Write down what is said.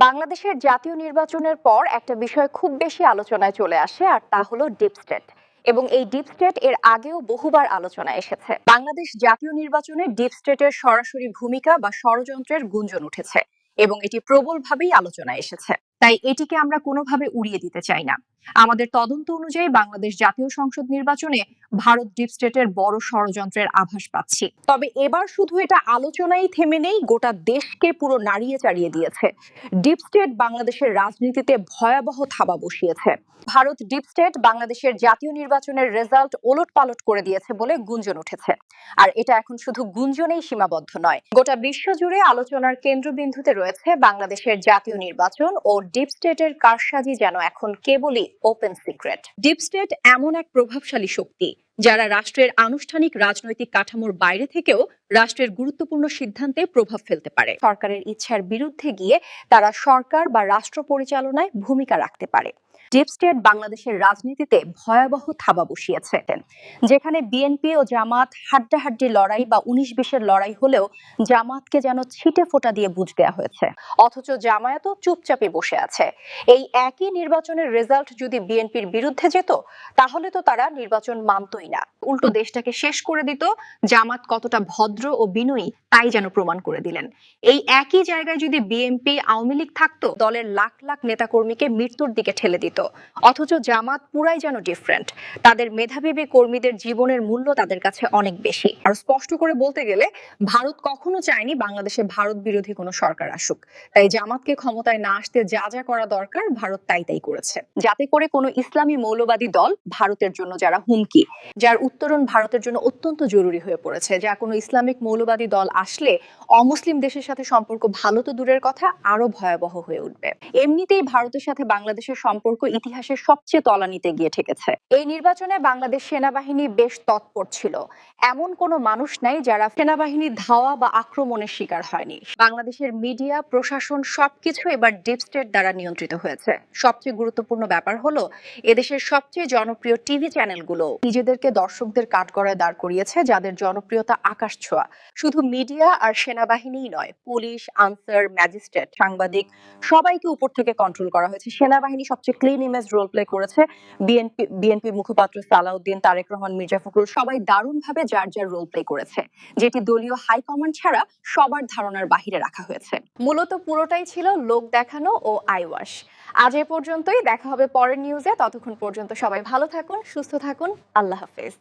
বাংলাদেশের জাতীয় নির্বাচনের পর একটা বিষয় খুব বেশি আলোচনায় চলে আসে, আর তা হলো ডিপ স্টেট। এবং এই ডিপ স্টেট এর আগেও বহুবার আলোচনায় এসেছে। বাংলাদেশ জাতীয় নির্বাচনে ডিপ স্টেটের সরাসরি ভূমিকা বা ষড়যন্ত্রের গুঞ্জন উঠেছে এবং এটি প্রবলভাবেই আলোচনায় এসেছে। তাই এটিকে আমরা কোনোভাবে উড়িয়ে দিতে চাই না। আমাদের তদন্ত অনুযায়ী বাংলাদেশ জাতীয় সংসদ নির্বাচনে ভারত ডিপ স্টেটের বড় ষড়যন্ত্রের আভাস পাচ্ছি। তবে এবার শুধু এটা আলোচনায় থেমে নেই, গোটা দেশকে পুরো নাড়িয়ে চাড়িয়ে দিয়েছে। ডিপ স্টেট বাংলাদেশের রাজনীতিতে ভয়াবহ থাবা বসিয়েছে। ভারত ডিপ স্টেট বাংলাদেশের জাতীয় নির্বাচনের রেজাল্ট ওলটপালট করে দিয়েছে বলে গুঞ্জন উঠেছে। আর এটা এখন শুধু গুঞ্জনেই সীমাবদ্ধ নয়, গোটা বিশ্ব জুড়ে আলোচনার কেন্দ্রবিন্দুতে রয়েছে বাংলাদেশের জাতীয় নির্বাচন ও ডিপ স্টেটের কারসাজি যেন এখন কেবলই ওপেন সিক্রেট। ডিপ স্টেট এমন এক প্রভাবশালী শক্তি যারা রাষ্ট্রের আনুষ্ঠানিক রাজনৈতিক কাঠামোর বাইরে থেকেও রাষ্ট্রের গুরুত্বপূর্ণ সিদ্ধান্তে প্রভাব ফেলতে পারে। সরকারের ইচ্ছার বিরুদ্ধে গিয়ে তারা সরকার বা রাষ্ট্র পরিচালনায় ভূমিকা রাখতে পারে। ডিপ স্টেট বাংলাদেশের রাজনীতিতে ভয়াবহ থাবা বসিয়েছে, যেখানে বিএনপি ও জামাত হাড্ডাহাড্ডি লড়াই বা 19-20-এর লড়াই হলেও জামাতকে যেন ছিটে ফোঁটা দিয়ে বুঝ দেওয়া হয়েছে, অথচ জামায়াতও চুপচাপে বসে আছে। এই একই নির্বাচনের রেজাল্ট যদি বিএনপির বিরুদ্ধে যেত, তাহলে তো তারা নির্বাচন মানতই না, উল্টো দেশটাকে শেষ করে দিত। জামাত কতটা ভদ্র ও বিনয়ী তাই যেন প্রমাণ করে দিলেন। এই একই জায়গায় যদি বিএনপি আওয়ামী লীগ থাকতো, দলের লাখ লাখ নেতাকর্মীকে মৃত্যুর দিকে ঠেলে দিত। অথচ জামাত পুরাই যেন ডিফারেন্ট। তাদের মেধাবী কর্মীদের জীবনের মূল্য তাদের কাছে অনেক বেশি। আর স্পষ্ট করে বলতে গেলে, ভারত কখনো চায়নি বাংলাদেশে ভারত বিরোধী কোনো সরকার আসুক। তাই জামাতকে ক্ষমতায় না আসতে যা যা করা দরকার ভারত তাই করেছে, যাতে করে কোনো ইসলামী মৌলবাদী দল ভারতের জন্য যারা হুমকি, যার উত্তরণ ভারতের জন্য অত্যন্ত জরুরি হয়ে পড়েছে, যা কোনো ইসলামিক মৌলবাদী দল আসলে অমুসলিম দেশের সাথে সম্পর্ক ভালো তো দূরের কথা, আরো ভয়াবহ হয়ে উঠবে। এমনিতেই ভারতের সাথে বাংলাদেশের সম্পর্ক ইতিহাসের সবচেয়ে তলানিতে গিয়ে ঠেকেছে। এই নির্বাচনে বাংলাদেশ সেনাবাহিনী বেশ তৎপর ছিল। এমন কোনো মানুষ নাই যারা সেনাবাহিনীর ধাওয়া বা আক্রমণের শিকার হয়নি। বাংলাদেশের মিডিয়া, প্রশাসন সবকিছু এবার ডিপ স্টেট দ্বারা নিয়ন্ত্রিত হয়েছে। সবচেয়ে গুরুত্বপূর্ণ ব্যাপার হলো, এদেশের সবচেয়ে জনপ্রিয় টিভি চ্যানেলগুলো নিজেদেরকে দর্শকদের কাঠগড়ায় দাঁড় করিয়েছে, যাদের জনপ্রিয়তা আকাশ ছোঁয়া। শুধু মিডিয়া আর সেনাবাহিনীই নয়, পুলিশ, আনসার, ম্যাজিস্ট্রেট, সাংবাদিক সবাইকে উপর থেকে কন্ট্রোল করা হয়েছে। সেনাবাহিনী সবচেয়ে ক্লিন ইমেজ রোল প্লে করেছে। বিএনপি মুখপাত্র সালাউদ্দিন, তারেক রহমান, মির্জা ফখরুল সবাই দারুণভাবে যার যার রোল প্লে করেছে, যেটি দলীয় হাইকমান্ড ছাড়া সবার ধারণার বাহিরে রাখা হয়েছে। মূলত পুরোটাই ছিল লোক দেখানো ও আইওয়াশ। আজ এ পর্যন্তই, দেখা হবে পরের নিউজে। ততক্ষণ পর্যন্ত সবাই ভালো থাকুন, সুস্থ থাকুন। আল্লাহ হাফেজ।